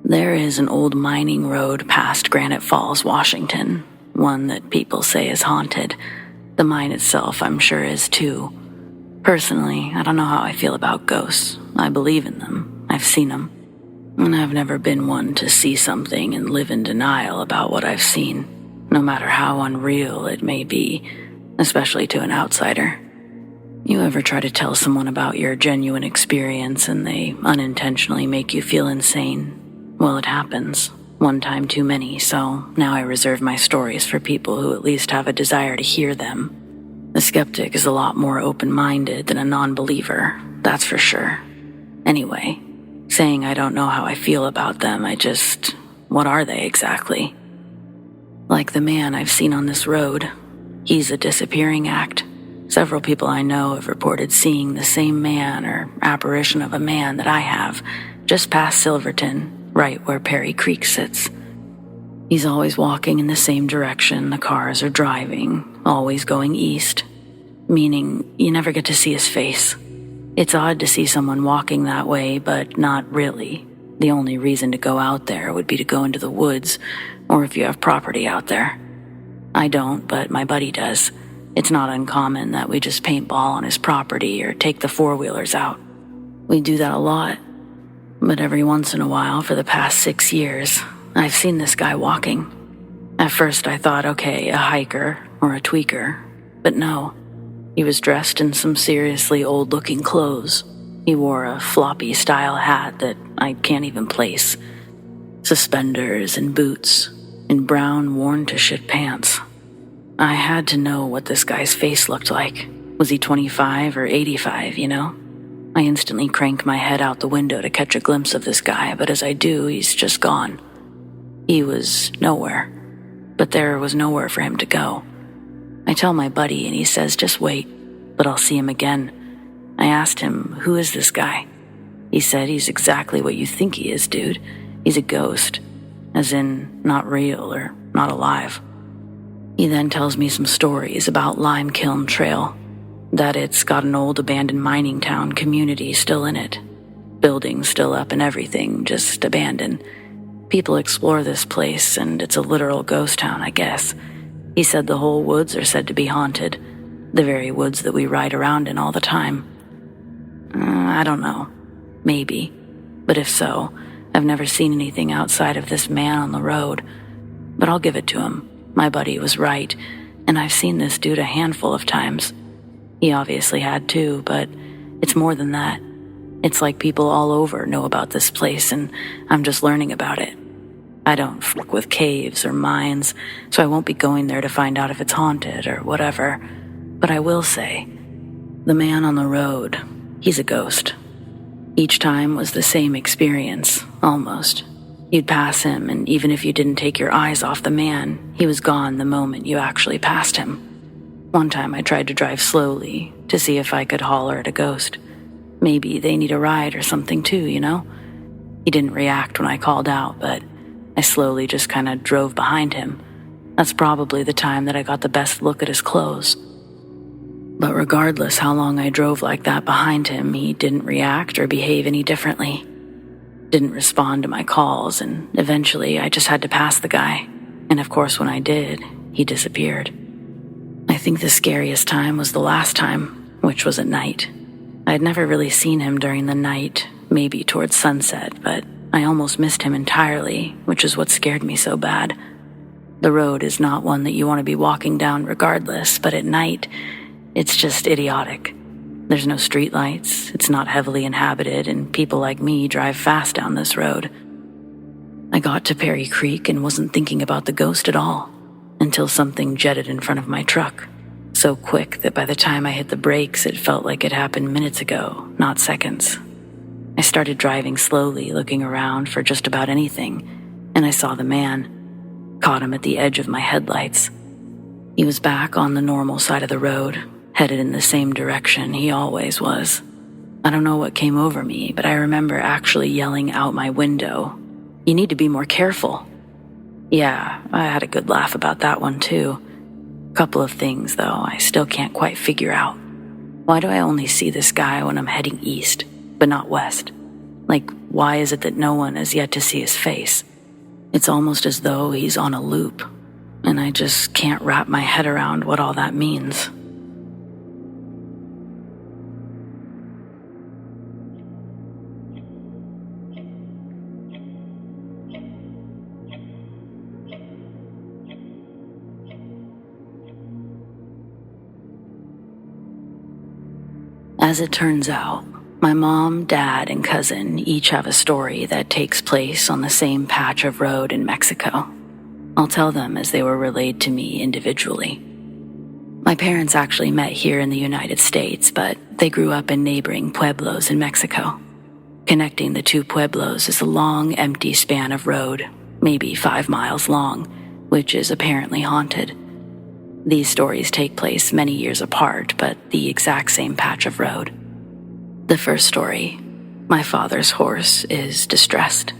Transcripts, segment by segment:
There is an old mining road past Granite Falls, Washington, one that people say is haunted. The mine itself, I'm sure, is too. Personally, I don't know how I feel about ghosts. I believe in them. I've seen them. And I've never been one to see something and live in denial about what I've seen, no matter how unreal it may be, especially to an outsider. You ever try to tell someone about your genuine experience and they unintentionally make you feel insane? Well, it happens. One time too many, so now I reserve my stories for people who at least have a desire to hear them. A skeptic is a lot more open-minded than a non-believer, that's for sure. Anyway, saying I don't know how I feel about them, what are they exactly? Like the man I've seen on this road. He's a disappearing act. Several people I know have reported seeing the same man or apparition of a man that I have, just past Silverton, right where Perry Creek sits. He's always walking in the same direction the cars are driving, always going east, meaning you never get to see his face. It's odd to see someone walking that way, but not really. The only reason to go out there would be to go into the woods, or if you have property out there. I don't, but my buddy does. It's not uncommon that we just paintball on his property or take the four-wheelers out. We do that a lot. But every once in a while, for the past 6 years, I've seen this guy walking. At first I thought, okay, a hiker or a tweaker. But no, he was dressed in some seriously old-looking clothes. He wore a floppy-style hat that I can't even place. Suspenders and boots, and brown, worn-to-shit pants. I had to know what this guy's face looked like. Was he 25 or 85, you know? I instantly crank my head out the window to catch a glimpse of this guy, but as I do, he's just gone. He was nowhere. But there was nowhere for him to go. I tell my buddy, and he says, just wait, but I'll see him again. I asked him, who is this guy? He said he's exactly what you think he is, dude. He's a ghost. As in, not real or not alive. He then tells me some stories about Lime Kiln Trail, that it's got an old abandoned mining town community still in it. Buildings still up and everything, just abandoned. People explore this place, and it's a literal ghost town, I guess. He said the whole woods are said to be haunted, the very woods that we ride around in all the time. I don't know. Maybe. But if so, I've never seen anything outside of this man on the road. But I'll give it to him. My buddy was right, and I've seen this dude a handful of times. He obviously had too, but it's more than that. It's like people all over know about this place, and I'm just learning about it. I don't fuck with caves or mines, so I won't be going there to find out if it's haunted or whatever. But I will say, the man on the road, he's a ghost. Each time was the same experience, almost. You'd pass him, and even if you didn't take your eyes off the man, he was gone the moment you actually passed him. One time I tried to drive slowly to see if I could holler at a ghost. Maybe they need a ride or something too, you know? He didn't react when I called out, but I slowly just kind of drove behind him. That's probably the time that I got the best look at his clothes. But regardless how long I drove like that behind him, he didn't react or behave any differently. Didn't respond to my calls, and eventually I just had to pass the guy. And of course when I did, he disappeared. I think the scariest time was the last time, which was at night. I'd never really seen him during the night, maybe towards sunset, but I almost missed him entirely, which is what scared me so bad. The road is not one that you want to be walking down regardless, but at night, it's just idiotic. There's no streetlights, it's not heavily inhabited, and people like me drive fast down this road. I got to Perry Creek and wasn't thinking about the ghost at all, until something jetted in front of my truck. So quick that by the time I hit the brakes, it felt like it happened minutes ago, not seconds. I started driving slowly, looking around for just about anything, and I saw the man. Caught him at the edge of my headlights. He was back on the normal side of the road, headed in the same direction he always was. I don't know what came over me, but I remember actually yelling out my window, "You need to be more careful." Yeah, I had a good laugh about that one too. Couple of things, though, I still can't quite figure out. Why do I only see this guy when I'm heading east, but not west? Like, why is it that no one has yet to see his face? It's almost as though he's on a loop, and I just can't wrap my head around what all that means. As it turns out, my mom, dad, and cousin each have a story that takes place on the same patch of road in Mexico. I'll tell them as they were relayed to me individually. My parents actually met here in the United States, but they grew up in neighboring pueblos in Mexico. Connecting the two pueblos is a long, empty span of road, maybe 5 miles long, which is apparently haunted. These stories take place many years apart, but the exact same patch of road. The first story, my father's horse is distressed.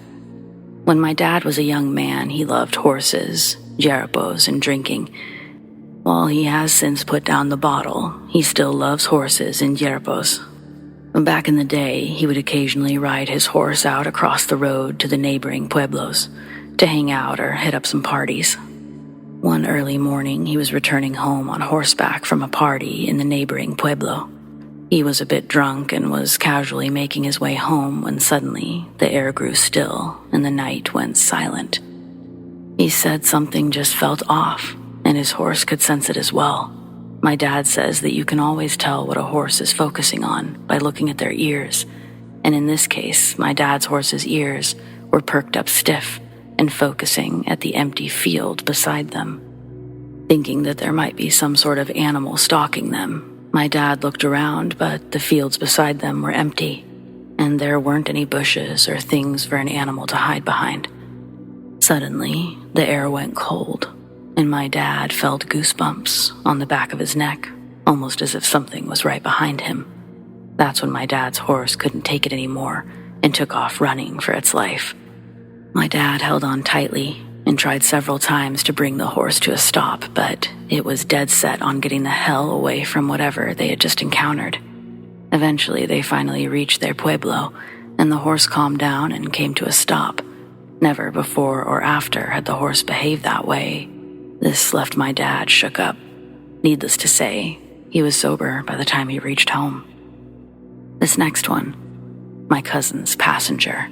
When my dad was a young man, he loved horses, jerapos, and drinking. While he has since put down the bottle, he still loves horses and jerapos. Back in the day, he would occasionally ride his horse out across the road to the neighboring pueblos to hang out or hit up some parties. One early morning, he was returning home on horseback from a party in the neighboring pueblo. He was a bit drunk and was casually making his way home when suddenly the air grew still and the night went silent. He said something just felt off, and his horse could sense it as well. My dad says that you can always tell what a horse is focusing on by looking at their ears, and in this case, my dad's horse's ears were perked up stiff and focusing at the empty field beside them. Thinking that there might be some sort of animal stalking them, my dad looked around, but the fields beside them were empty, and there weren't any bushes or things for an animal to hide behind. Suddenly, the air went cold, and my dad felt goosebumps on the back of his neck, almost as if something was right behind him. That's when my dad's horse couldn't take it anymore and took off running for its life. My dad held on tightly and tried several times to bring the horse to a stop, but it was dead set on getting the hell away from whatever they had just encountered. Eventually, they finally reached their pueblo, and the horse calmed down and came to a stop. Never before or after had the horse behaved that way. This left my dad shook up. Needless to say, he was sober by the time he reached home. This next one, my cousin's passenger.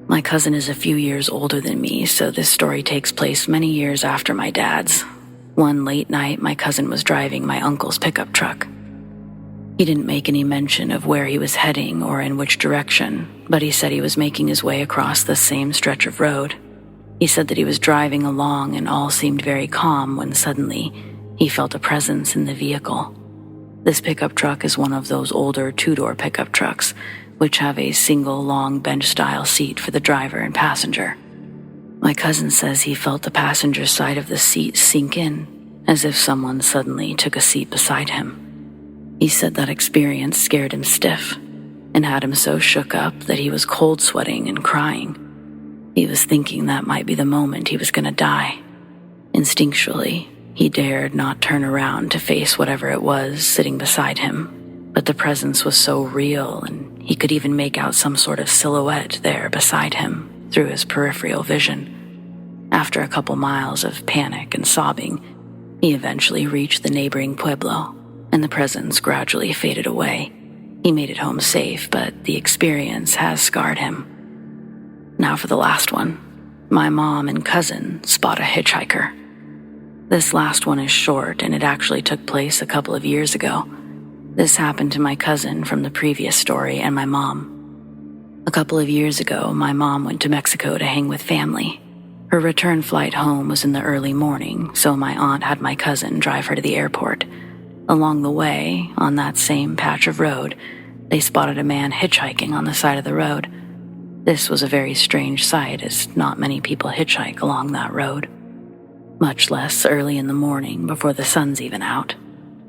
My cousin is a few years older than me, so this story takes place many years after my dad's. One late night, my cousin was driving my uncle's pickup truck. He didn't make any mention of where he was heading or in which direction, but he said he was making his way across the same stretch of road. He said that he was driving along and all seemed very calm when suddenly he felt a presence in the vehicle. This pickup truck is one of those older two-door pickup trucks, which have a single long bench-style seat for the driver and passenger. My cousin says he felt the passenger side of the seat sink in, as if someone suddenly took a seat beside him. He said that experience scared him stiff and had him so shook up that he was cold sweating and crying. He was thinking that might be the moment he was going to die. Instinctually, he dared not turn around to face whatever it was sitting beside him, but the presence was so real and he could even make out some sort of silhouette there beside him through his peripheral vision. After a couple miles of panic and sobbing, he eventually reached the neighboring pueblo, and the presence gradually faded away. He made it home safe, but the experience has scarred him. Now for the last one. My mom and cousin spot a hitchhiker. This last one is short, and it actually took place a couple of years ago. This happened to my cousin from the previous story and my mom. A couple of years ago, my mom went to Mexico to hang with family. Her return flight home was in the early morning, so my aunt had my cousin drive her to the airport. Along the way, on that same patch of road, they spotted a man hitchhiking on the side of the road. This was a very strange sight, as not many people hitchhike along that road. Much less early in the morning before the sun's even out.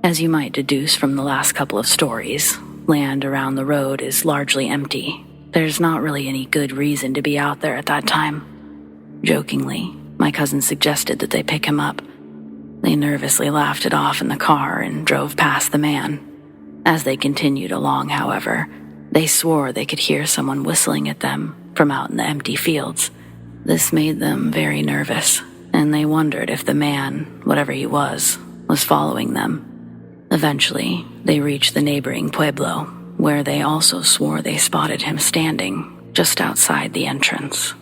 As you might deduce from the last couple of stories, land around the road is largely empty. There's not really any good reason to be out there at that time. Jokingly, my cousin suggested that they pick him up. They nervously laughed it off in the car and drove past the man. As they continued along, however, They swore they could hear someone whistling at them from out in the empty fields. This made them very nervous, and they wondered if the man, whatever he was following them. Eventually, they reached the neighboring pueblo, where they also swore they spotted him standing just outside the entrance.